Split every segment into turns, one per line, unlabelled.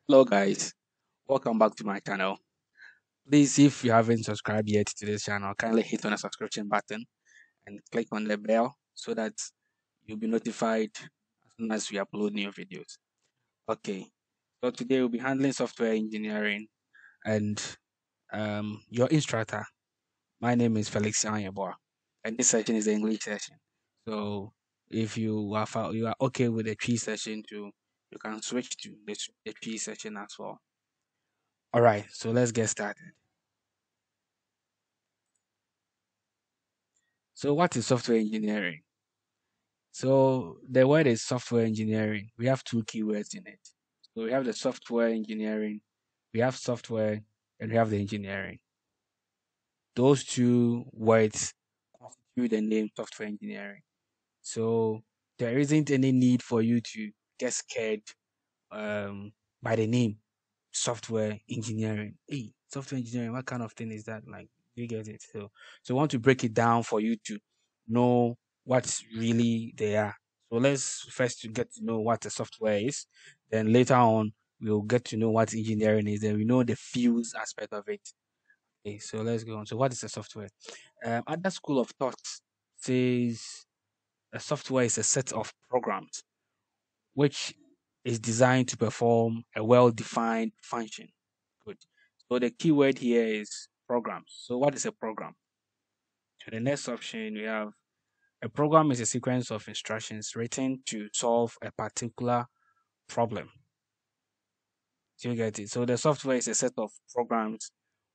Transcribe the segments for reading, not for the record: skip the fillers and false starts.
Hello guys, welcome back to my channel. Please, if you haven't subscribed yet to this channel, kindly hit on the subscription button and click on the bell so that you'll be notified as soon as we upload new videos. Okay, so today we'll be handling software engineering and your instructor. My name is Felix Anyeboa and this session is the English session. So if you are okay with the tree session too, you can switch to the tree session as well. All right, so let's get started. So, what is software engineering? So, the word is software engineering. We have two keywords in it. So, we have the software engineering, we have software, and we have the engineering. Those two words constitute the name software engineering. So, there isn't any need for you to get scared by the name software engineering. Hey, software engineering, what kind of thing is that? Like, you get it. So I want to break it down for you to know what really they are. So let's first to get to know what the software is. Then later on, we'll get to know what engineering is. Then we know the fields aspect of it. Okay, so let's go on. So what is a software? Other school of thought says a software is a set of programs which is designed to perform a well-defined function. Good. So the keyword here is programs. So what is a program? So the next option we have a program is a sequence of instructions written to solve a particular problem. So you get it. So the software is a set of programs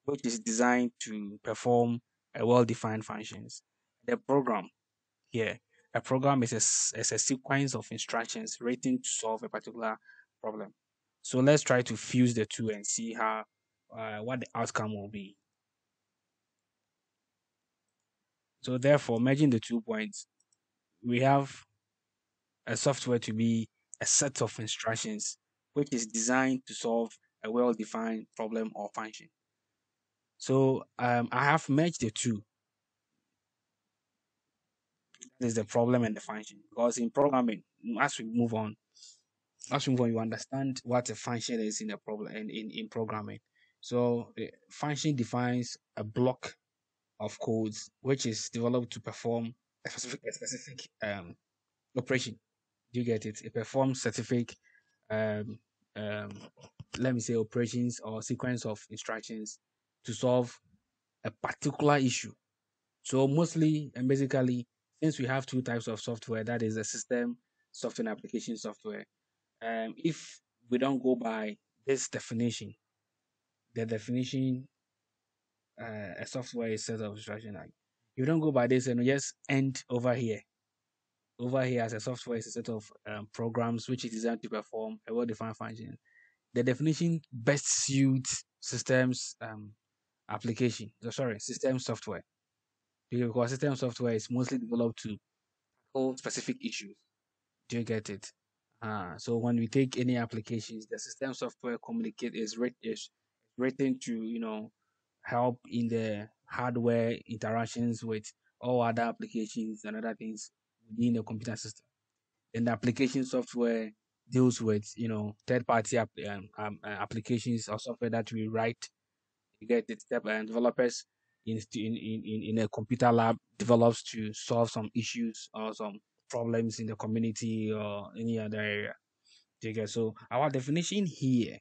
which is designed to perform a well-defined functions. The program here, a program is a sequence of instructions written to solve a particular problem. So let's try to fuse the two and see how what the outcome will be. So therefore, merging the 2 points, we have a software to be a set of instructions which is designed to solve a well-defined problem or function. So I have merged the two. That is the problem and the function. Because in programming, as we move on, you understand what a function is in a problem and in programming. So the function defines a block of codes which is developed to perform a specific operation. Do you get it? It performs specific um, um, let me say operations or sequence of instructions to solve a particular issue. So mostly and basically, since we have two types of software, that is the system software and application software. If we don't go by this definition, the definition a software is set of instruction like you don't go by this and we just end over here. Over here, as a software is a set of programs which is designed to perform a well-defined function. The definition best suits systems application. Sorry, system software because system software is mostly developed to tackle specific issues. Do you get it? So when we take any applications, the system software communicate is written to help in the hardware interactions with all other applications and other things within the computer system. And the application software deals with third party applications or software that we write. You get it, step and developers in a computer lab develops to solve some issues or some problems in the community or any other area. Okay, so our definition here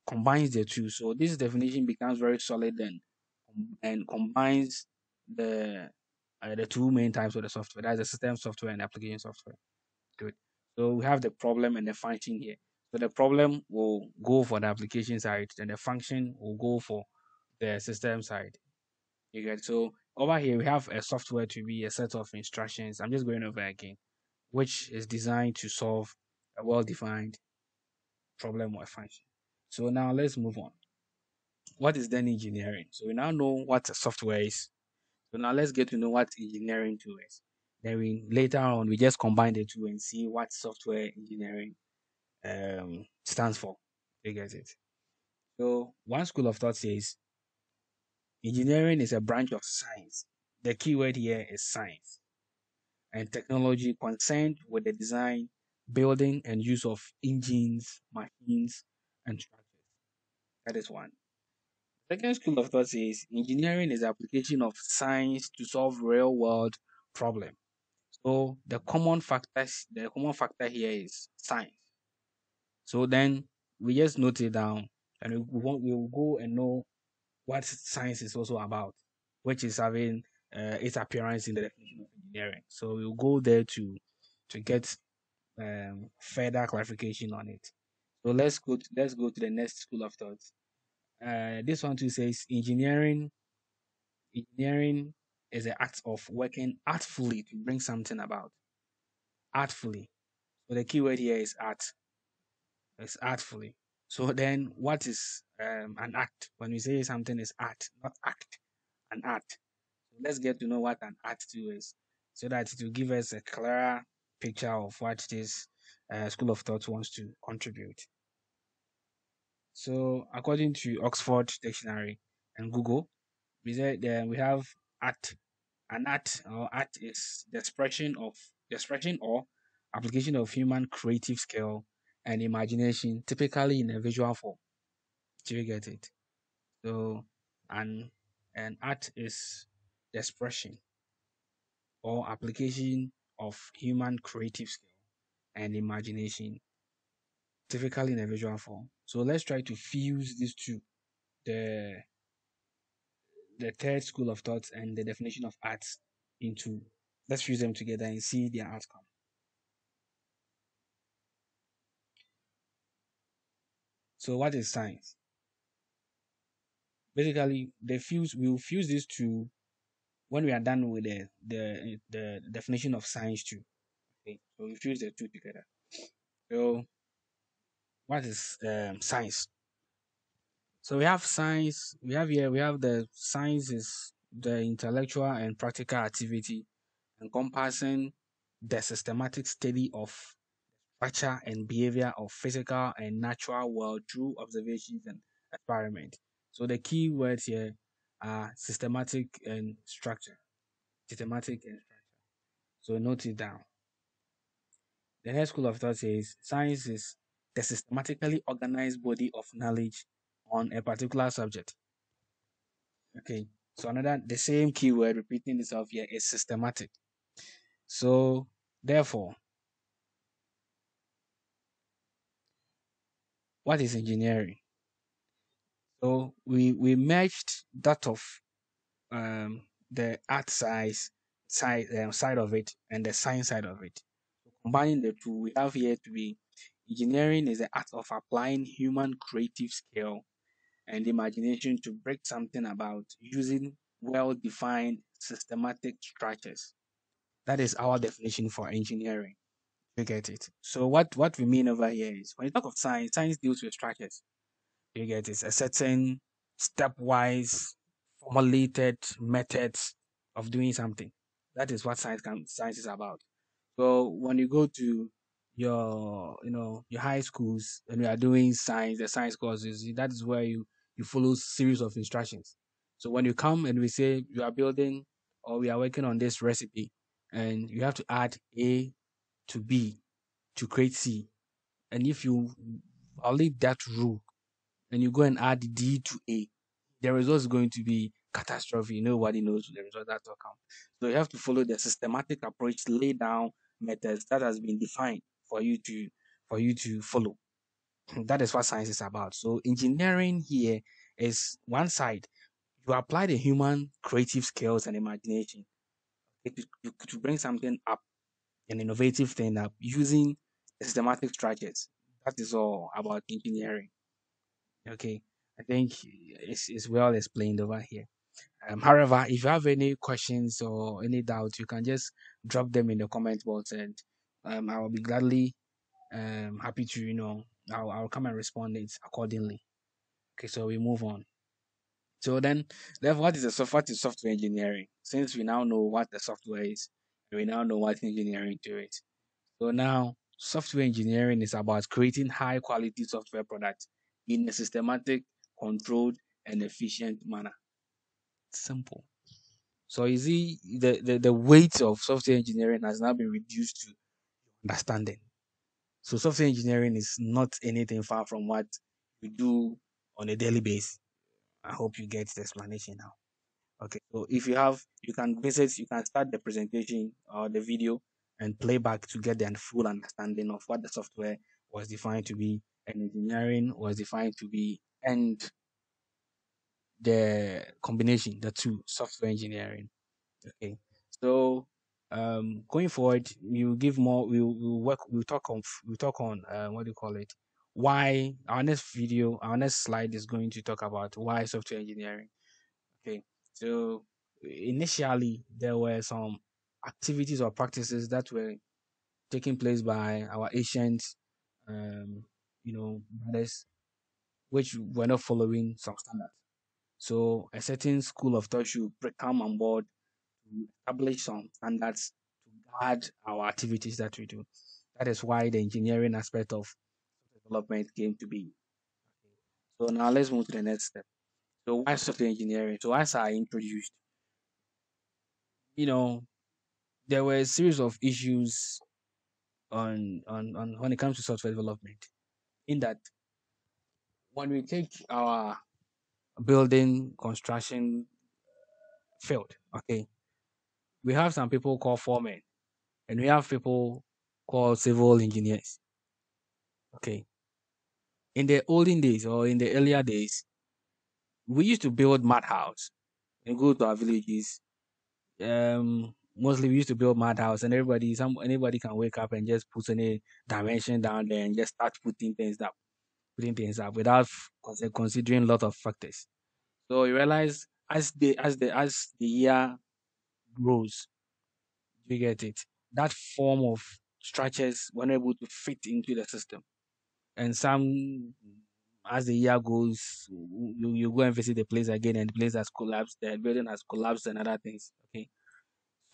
combines the two. So this definition becomes very solid and combines the the two main types of the software. That's the system software and application software. Good. So we have the problem and the function here. So the problem will go for the application side, and the function will go for the system side. You get so over here we have a software to be a set of instructions. I'm just going over again, which is designed to solve a well-defined problem or function. So now let's move on. What is then engineering? So we now know what a software is. So now let's get to know what engineering tool is. Then we later on we just combine the two and see what software engineering stands for. You get it. So one school of thought says engineering is a branch of science. The key word here is science and technology concerned with the design, building, and use of engines, machines, and structures. That is one. Second school of thought says engineering is the application of science to solve real world problem. So the common factor here is science. So then we just note it down, and we will go and know what science is also about, which is having its appearance in the definition of engineering. So we'll go there to get further clarification on it. So let's go to the next school of thought. This one too says engineering is the act of working artfully to bring something about. Artfully. So the key word here is art. It's artfully. So then what is an act? When we say something is art, not act, an art. So let's get to know what an art too is, so that it will give us a clearer picture of what this school of thought wants to contribute. So according to Oxford Dictionary and Google, we have art. An art or art is the expression or application of human creative skill and imagination, typically in a visual form. Do you get it? So an an art is the expression or application of human creative skill and imagination, typically in a visual form. So let's try to fuse these two, the the third school of thought and the definition of arts into, let's fuse them together and see their outcome. So what is science? Basically, we'll fuse these two when we are done with the definition of science too. Okay, so we fuse the two together. So what is science? So we have science. We have the science is the intellectual and practical activity encompassing the systematic study of structure and behavior of physical and natural world through observations and experiment. So the key words here are systematic and structure. Systematic and structure. So note it down. The next school of thought says science is the systematically organized body of knowledge on a particular subject. Okay. So another the same keyword repeating itself here is systematic. So therefore, what is engineering? So we merged that of the art side of it and the science side of it. Combining the two, we have here to be engineering is the art of applying human creative skill and imagination to break something about using well-defined systematic structures. That is our definition for engineering. You get it. So what we mean over here is when you talk of science, science deals with structures. You get it. A certain stepwise formulated methods of doing something. That is what science is about. So when you go to your high schools and you are doing science, the science courses, that is where you follow series of instructions. So when you come and we say you are building or we are working on this recipe and you have to add A to B to create C, and if you violate that rule and you go and add D to A, the result is going to be catastrophe. Nobody knows the result that will come. So you have to follow the systematic approach, lay down methods that has been defined for you to follow. That is what science is about. So engineering here is one side. You apply the human creative skills and imagination to bring something up, an innovative thing up using systematic structures. That is all about engineering. Okay, I think it's well explained over here. However, if you have any questions or any doubts, you can just drop them in the comment box, and I will be gladly happy to I'll come and respond it accordingly. Okay, so we move on. So then, therefore, what is software engineering? Since we now know what the software is, we now know what engineering to it. So now, software engineering is about creating high quality software products in a systematic, controlled, and efficient manner. Simple. So you see, the weight of software engineering has now been reduced to understanding. So software engineering is not anything far from what you do on a daily basis. I hope you get the explanation now. Okay, so if you have, you can start the presentation or the video and play back to get the full understanding of what the software was defined to be and engineering was defined to be, and the combination, the two, software engineering. Okay, so going forward, we'll give more. We'll work. We'll talk on what do you call it? Why our next video, our next slide is going to talk about why software engineering. Okay, so initially there were some activities or practices that were taking place by our ancient, um, brothers, which were not following some standards. So a certain school of thought should come on board to establish some standards to guard our activities that we do. That is why the engineering aspect of development came to be. So now let's move to the next step. So why software engineering? So as I introduced, you know, there were a series of issues on when it comes to software development. In that, when we take our building construction field, okay, we have some people called foremen, and we have people called civil engineers. Okay, in the olden days or in the earlier days, we used to build mud house and go to our villages. Mostly we used to build mud house, and anybody can wake up and just put any dimension down there and just start putting things up without considering a lot of factors. So you realize as the year grows, you get it. That form of structures were not able to fit into the system, and some as the year goes, you go and visit the place again, and the place has collapsed. The building has collapsed, and other things. Okay,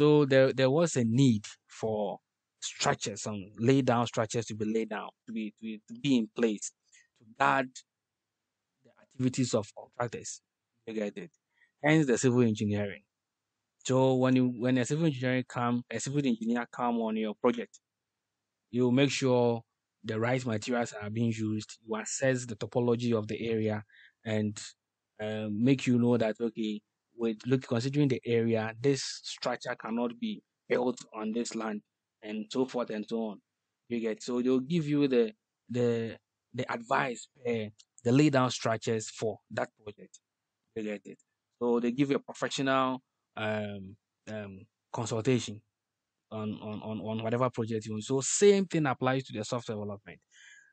so there was a need for structures, some lay down structures to be laid down, to be in place to guard the activities of contractors. You get it. Hence the civil engineering. So when a civil engineer come on your project, you make sure the right materials are being used. You assess the topology of the area and make you know that okay, with look considering the area, this structure cannot be built on this land, and so forth and so on. You get, so they'll give you the the advice, the lay down structures for that project. You get it. So they give you a professional um, consultation on whatever project you want. So same thing applies to the software development.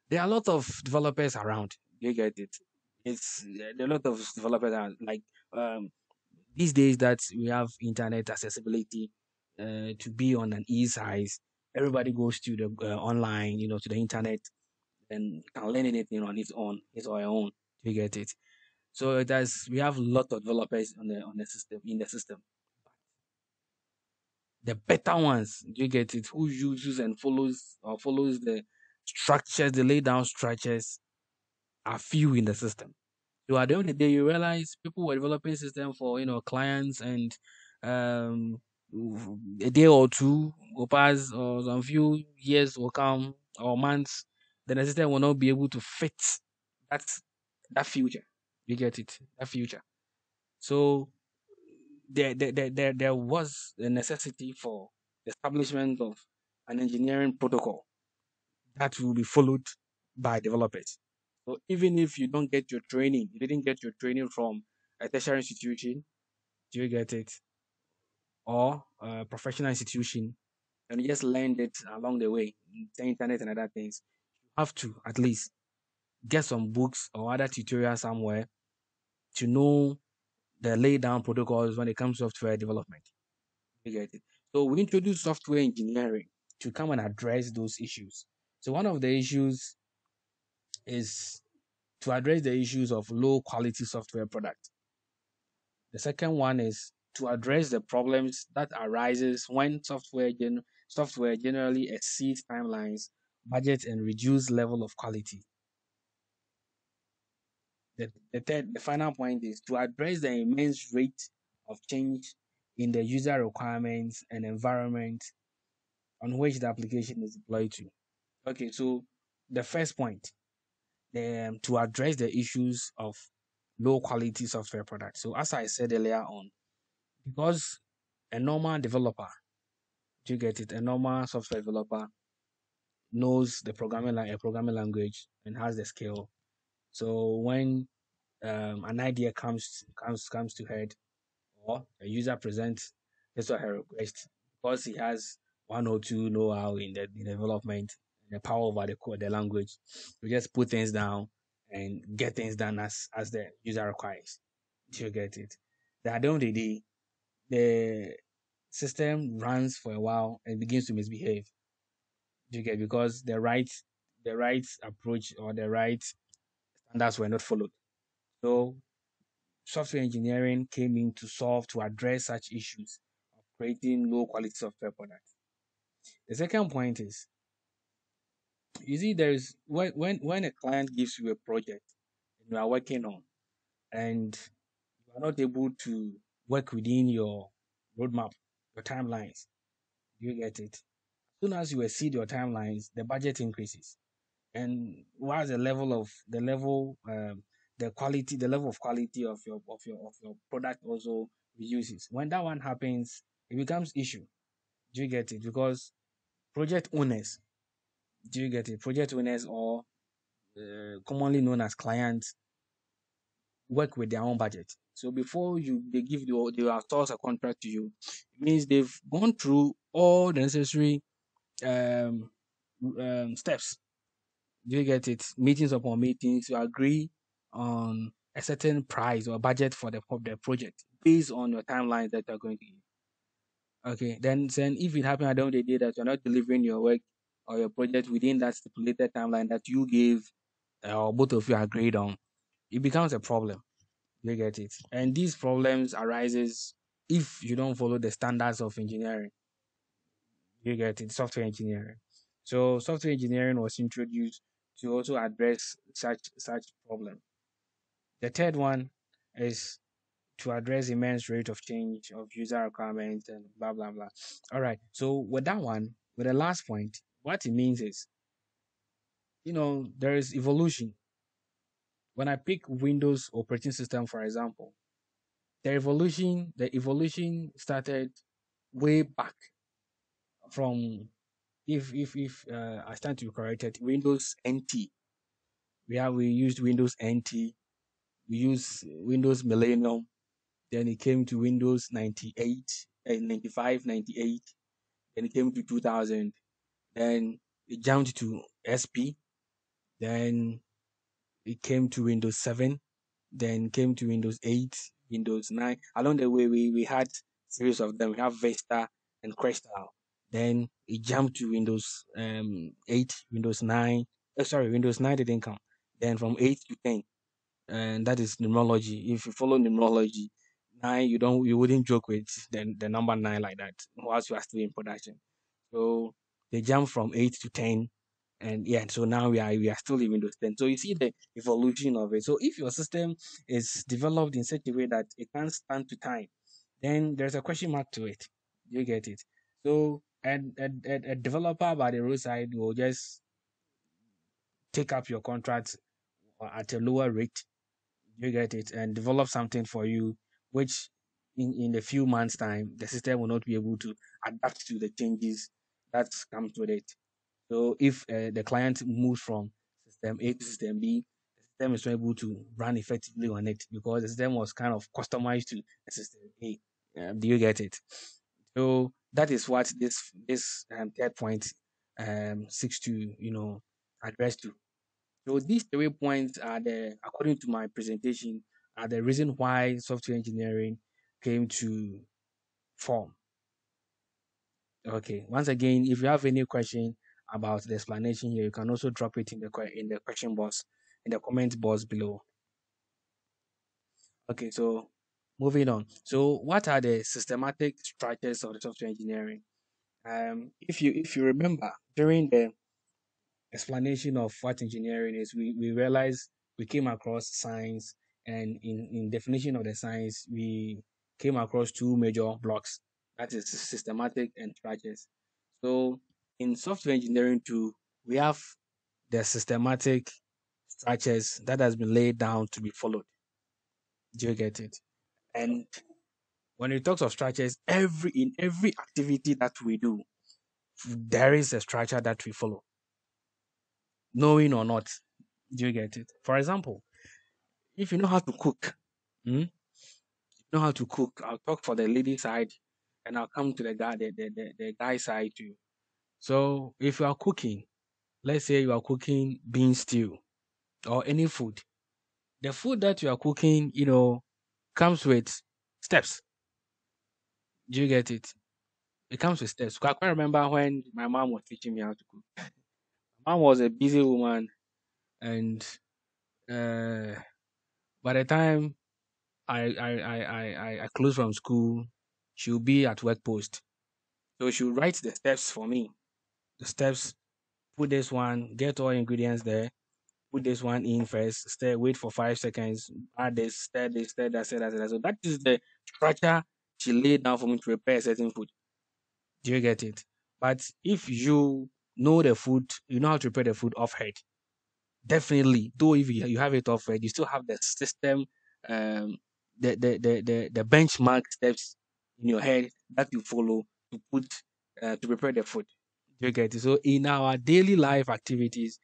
There are a lot of developers around. You get it. There are a lot of developers around. Like um, these days that we have internet accessibility to be on an ease size, everybody goes to the online, to the internet and can learn anything on its own, his or her own. You get it. So we have a lot of developers on the system in the system. The better ones, do you get it? Who uses and follows the structures, the lay down structures, are few in the system. So at the end of the day, you realize people were developing system for clients, and um a day or two will pass, or some few years will come, or months, then the system will not be able to fit that that future. You get it? That future. So there was a necessity for the establishment of an engineering protocol that will be followed by developers. So even if you don't get your training, you didn't get your training from a tertiary institution, do you get it, or a professional institution, and you just learned it along the way, the internet and other things, you have to at least get some books or other tutorials somewhere to know the lay down protocols when it comes to software development. You get it? So we introduced software engineering to come and address those issues. So one of the issues is to address the issues of low quality software product. The second one is to address the problems that arises when software generally exceeds timelines, budget, and reduced level of quality. The final point is to address the immense rate of change in the user requirements and environment on which the application is deployed to. Okay, so the first point, to address the issues of low quality software products. So as I said earlier on, because a normal developer, do you get it? A normal software developer knows the programming like a programming language and has the skill. So when an idea comes to head, or a user presents his or her request, because he has one or two know-how in the development and the power over the code, the language, we just put things down and get things done as the user requires. Do you get it? At the end of the day, the system runs for a while and begins to misbehave. Do you get? Because the right approach or the right standards were not followed. So software engineering came in to address such issues of creating low quality software products. The second point is, you see, there's when a client gives you a project you are working on, and you are not able to work within your roadmap, your timelines. Do you get it? As soon as you exceed your timelines, the budget increases, and what's the level of quality of your product also reduces. When that one happens, it becomes issue. Do you get it? Because project owners, do you get it? Project owners, or commonly known as clients, work with their own budget. So before they give you, they outsource a contract to you, it means they've gone through all the necessary um, steps. Do you get it? Meetings upon meetings, you agree on a certain price or budget for the project based on your timelines that you're going to give. Okay, then if it happens at the end of the day that you're not delivering your work or your project within that stipulated timeline that you gave or both of you agreed on, it becomes a problem. You get it? And these problems arises if you don't follow the standards of engineering. You get it? Software engineering. So software engineering was introduced to also address such problem. The third one is to address immense rate of change of user requirements and blah blah blah. All right. So with that one, with the last point, what it means is, there is evolution. When I pick Windows operating system, for example, the evolution started way back from, if I stand to be corrected, Windows NT. We used Windows NT. We used Windows Millennium. Then it came to Windows 98, 95, 98. Then it came to 2000. Then it jumped to SP. Then it came to Windows 7. Then came to Windows 8, Windows 9. Along the way, we had series of them. We have Vista and Crystal. Then it jumped to Windows 8, Windows 9. Sorry, Windows 9 didn't come. Then from 8 to 10, and that is numerology. If you follow numerology, nine, you wouldn't joke with the number nine like that whilst you are still in production. So they jump from 8 to 10, and yeah, so now we are still in Windows 10. So you see the evolution of it. So if your system is developed in such a way that it can stand to time, then there's a question mark to it. You get it? So a developer by the roadside will just take up your contract at a lower rate. You get it? And develop something for you, which in a few months' time, the system will not be able to adapt to the changes that comes with it. So if the client moves from system A to system B, the system is not able to run effectively on it because the system was kind of customized to the system A. Do you get it? So that is what this third point seeks to address to. So these 3 points according to my presentation, are the reason why software engineering came to form. Okay. Once again, if you have any question about the explanation here, you can also drop it in the question box, in the comment box below. Okay. So moving on. So what are the systematic structures of the software engineering? If you remember during the explanation of what engineering is, we realized we came across science, and in definition of the science, we came across two major blocks. That is systematic and structures. So in software engineering too, we have the systematic structures that has been laid down to be followed. Do you get it? And when it talks of structures, every activity that we do, there is a structure that we follow, knowing or not. Do you get it? For example, if you know how to cook, you know how to cook. I'll talk for the lady side, and I'll come to the guy, the guy side too. So if you are cooking, let's say you are cooking bean stew or any food, the food that you are cooking, comes with steps. Do you get it? It comes with steps. I can remember when my mom was teaching me how to cook. Mom was a busy woman, and uh, by the time I close from school, she'll be at work post. So she'll write the steps for me. The steps, put this one, get all ingredients there, put this one in first, stay, wait for 5 seconds, add this, stir that, stir that, stir that. So that is the structure she laid down for me to prepare a certain food. Do you get it? But if you know the food, you know how to prepare the food off head. Definitely, though if you have it off head, you still have the system, um, the benchmark steps in your head that you follow to put to prepare the food. Do you get it? So in our daily life activities,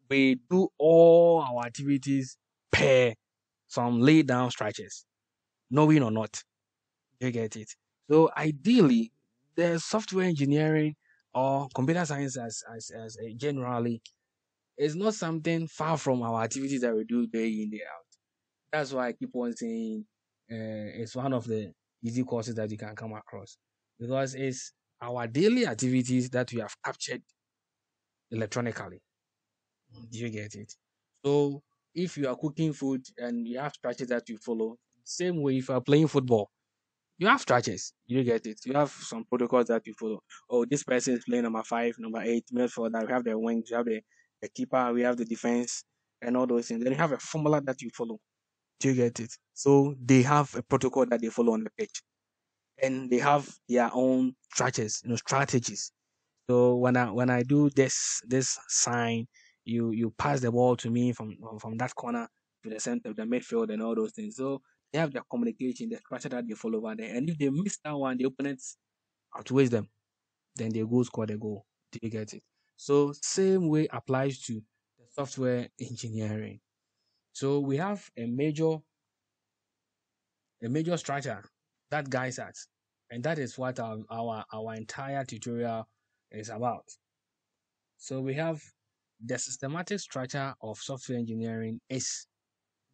we do all our activities per some laid down structures, knowing or not. You get it? So ideally, the software engineering or computer science as a generally is not something far from our activities that we do day in, day out. That's why I keep on saying it's one of the easy courses that you can come across because it's our daily activities that we have captured electronically. Do you get it? So if you are cooking food and you have structures that you follow, same way if you are playing football, you have structures. You get it. You have some protocols that you follow. Oh, this person is playing number five, number eight, midfielder. We have the wings, we have the keeper, we have the defense, and all those things. Then you have a formula that you follow. Do you get it? So they have a protocol that they follow on the pitch, and they have their own structures, strategies. So when I do this sign, you pass the ball to me from that corner to the center, the midfield, and all those things. So they have their communication, the structure that they follow over there. And if they miss that one, the opponents outweighs them. Then they go score the goal. Do you get it? So same way applies to the software engineering. So we have a major structure that guides us, and that is what our entire tutorial is about. So we have the systematic structure of software engineering is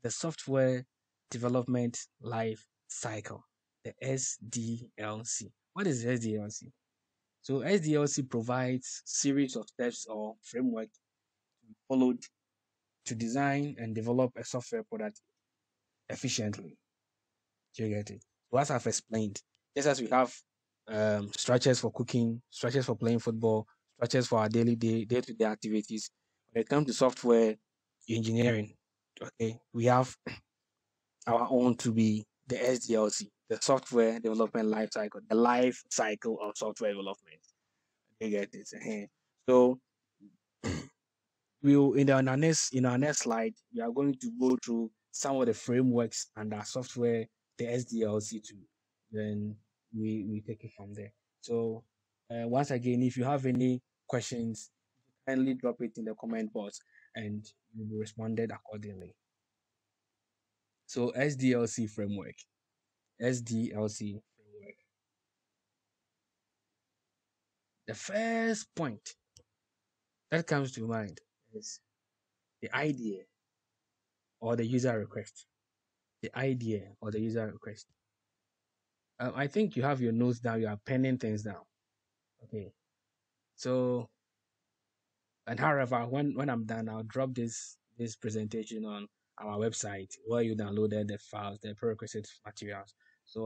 the software development life cycle, the SDLC. What is SDLC? So SDLC provides series of steps or framework followed to design and develop a software product efficiently. Do you get it? So as I've explained, just as we have structures for cooking, structures for playing football, structures for our daily day-to-day activities. When it comes to software engineering, okay, we have our own to be the SDLC, the software development life cycle, the life cycle of software development. You get it? So we'll in our next slide, we are going to go through some of the frameworks and our software, the SDLC too. Then we take it from there. So once again, if you have any questions, kindly drop it in the comment box and you'll be responded accordingly. So SDLC framework. SDLC framework. The first point that comes to mind is the idea or the user request. The idea or the user request. I think you have your notes down. You are penning things down. Okay. So, and however, when I'm done, I'll drop this presentation on our website where you downloaded the files, the prerequisite materials. So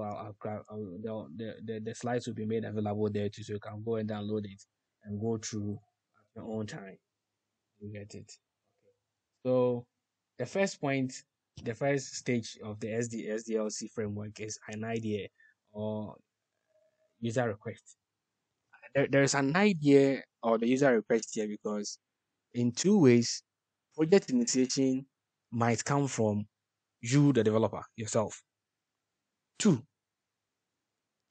the slides will be made available there too, so you can go and download it and go through at your own time. You get it. So the first point, the first stage of the SDLC framework is an idea or user request. There's an idea or the user request here because in two ways project initiation might come from you, the developer, yourself. Two,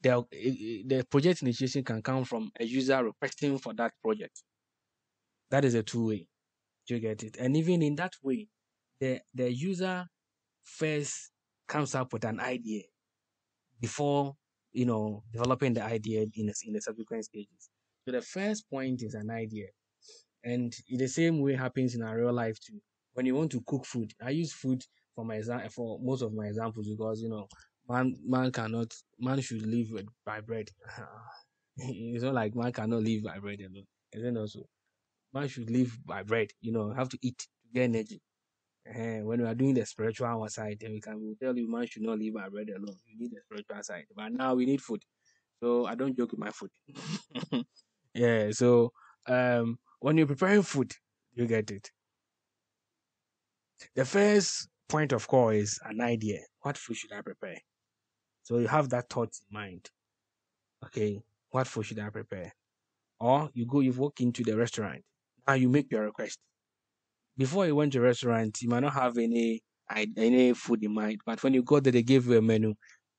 the project initiation can come from a user requesting for that project. That is a two-way. Do you get it? And even in that way, the user first comes up with an idea before developing the idea in the subsequent stages. So the first point is an idea, and in the same way happens in our real life too. When you want to cook food, I use food for for most of my examples because man should live by bread. It's not like man cannot live by bread alone. And then also man should live by bread. Have to eat to get energy. When we are doing the spiritual side, then we tell you man should not live by bread alone. You need the spiritual side. But now we need food. So I don't joke with my food. Yeah. So when you're preparing food, you get it. The first point of call is an idea. What food should I prepare? So you have that thought in mind. Okay, what food should I prepare? Or you walk into the restaurant. Now you make your request. Before you went to restaurant, you might not have any food in mind, but when you got there, they gave you a menu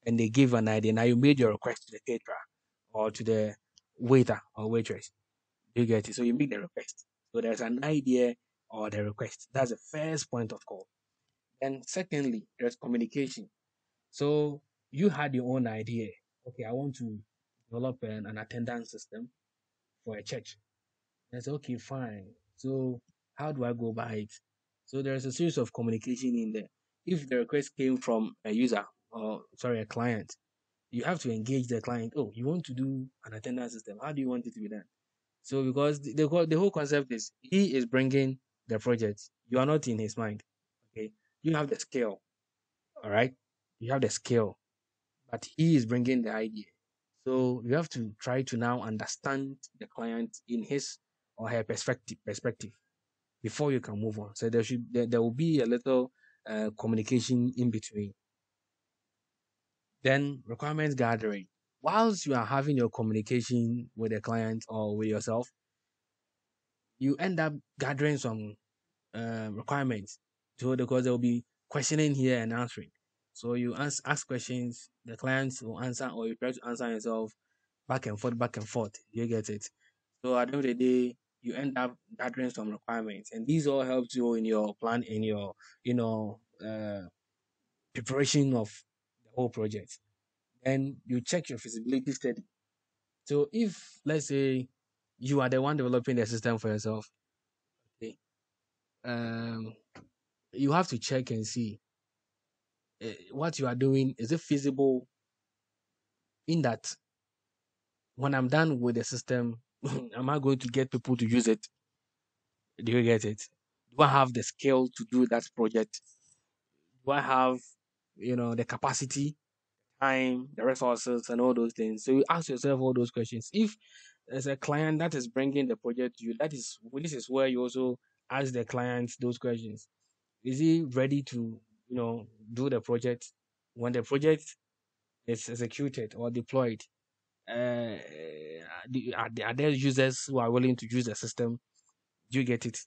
and they give an idea. Now you made your request to the caterer or to the waiter or waitress. You get it. So you make the request. So there's an idea or the request. That's the first point of call. And secondly, there's communication. So you had your own idea. Okay, I want to develop an attendance system for a church. I said, okay, fine. So how do I go by it? So there's a series of communication in there. If the request came from a user or sorry, a client, you have to engage the client. Oh, you want to do an attendance system. How do you want it to be done? So because the whole concept is he is bringing the project. You are not in his mind. Okay. You have the scale. All right. You have the scale, but he is bringing the idea. So you have to try to now understand the client in his or her perspective before you can move on. So there will be a little communication in between. Then requirements gathering. Whilst you are having your communication with the client or with yourself, you end up gathering some requirements. So because there will be questioning here and answering. So you ask questions, the clients will answer, or you try to answer yourself back and forth, back and forth. You get it. So at the end of the day, you end up gathering some requirements, and these all help you in your plan, in your preparation of the whole project. Then you check your feasibility study. So if let's say you are the one developing the system for yourself, okay, um, you have to check and see what you are doing. Is it feasible in that when I'm done with the system, am I going to get people to use it? Do you get it? Do I have the skill to do that project? Do I have, the capacity, time, the resources, and all those things? So you ask yourself all those questions. If there's a client that is bringing the project to you, this is where you also ask the client those questions. Is he ready to, do the project? When the project is executed or deployed, uh, are there users who are willing to use the system? Do you get it?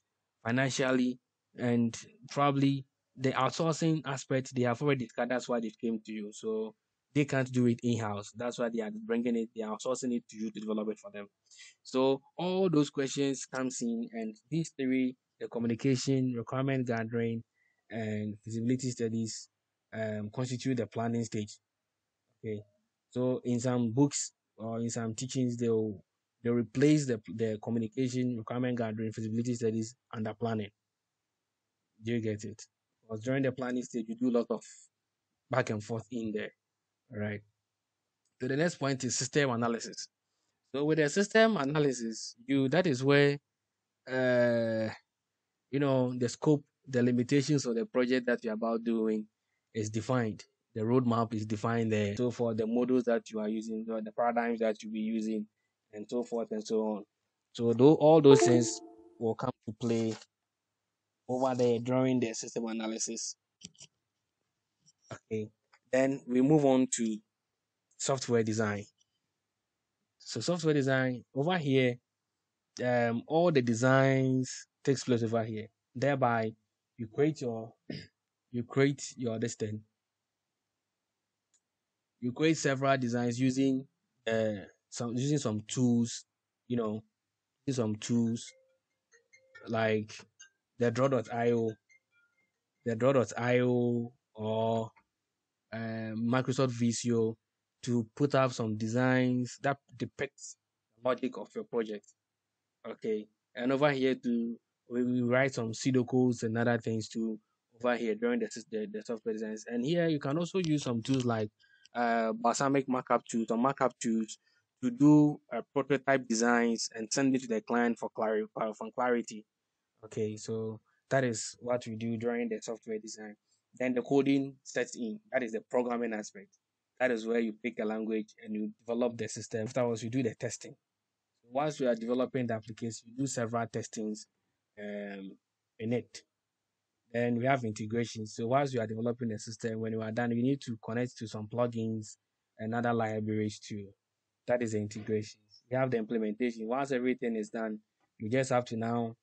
Financially, and probably the outsourcing aspect they have already discussed. That's why they came to you. So they can't do it in-house. That's why they are bringing it, they are outsourcing it to you to develop it for them. So all those questions comes in, and these three, the communication, requirement gathering, and feasibility studies, constitute the planning stage. Okay. So in some books or in some teachings, they'll replace the communication, requirement gathering, feasibility studies under planning. Do you get it? Because during the planning stage, you do a lot of back and forth in there. All right. So the next point is system analysis. So with the system analysis, that is where uh the scope, the limitations of the project that you're about doing is defined. The roadmap is defined there. So for the models that you are using, the paradigms that you'll be using, and so forth and so on. So all those things will come to play over there during the system analysis. Okay. Then we move on to software design. So software design over here, all the designs takes place over here. Thereby, you create your this thing. You create several designs using some tools, you know, using some tools like the draw.io, or Microsoft Visio to put up some designs that depicts the logic of your project. Okay. And over here we write some pseudocodes and other things too over here during the software designs. And here you can also use some tools like balsamic markup tools or markup tools to do prototype designs and send it to the client for clarity. Okay, so that is what we do during the software design. Then the coding sets in. That is the programming aspect. That is where you pick a language and you develop the system. Afterwards, you do the testing. Once you are developing the application, you do several testings in it. Then we have integration. So once you are developing the system, when you are done, you need to connect to some plugins and other libraries too. That is the integration. You have the implementation. Once everything is done, you just have to now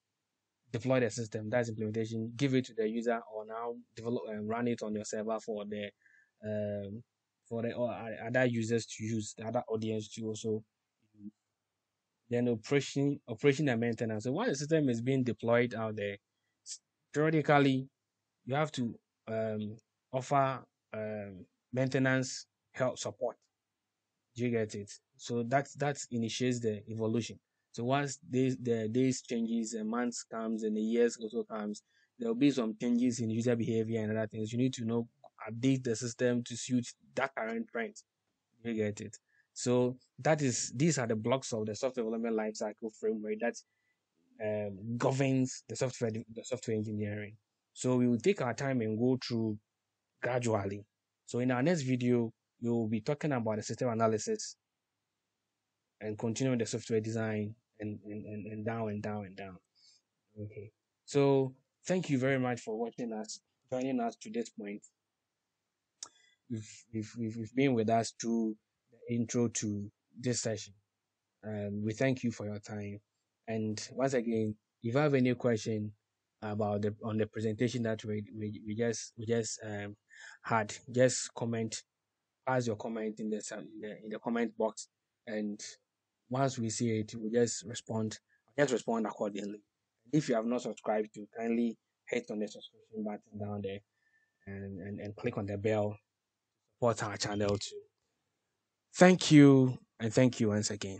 deploy the system. That's implementation. Give it to the user, or now develop and run it on your server for the other users to use, the other audience to also use. Then operation and maintenance. So once the system is being deployed out there, theoretically you have to offer maintenance help support. Do you get it? So that initiates the evolution. So once the days changes and months comes and the years also comes, there will be some changes in user behavior and other things. You need to know update the system to suit that current trend. You get it? So these are the blocks of the software development lifecycle framework that governs the software engineering. So we will take our time and go through gradually. So in our next video, we will be talking about the system analysis and continuing the software design and down and down and down. Okay. So thank you very much for watching us, joining us to this point. We've been with us through the intro to this session. We thank you for your time. And once again, if you have any question about the presentation that we just had, just comment, pass your comment in the comment box, and once we see it, we just respond accordingly. If you have not subscribed, to kindly hit on the subscription button down there and click on the bell, support our channel too. Thank you, and thank you once again.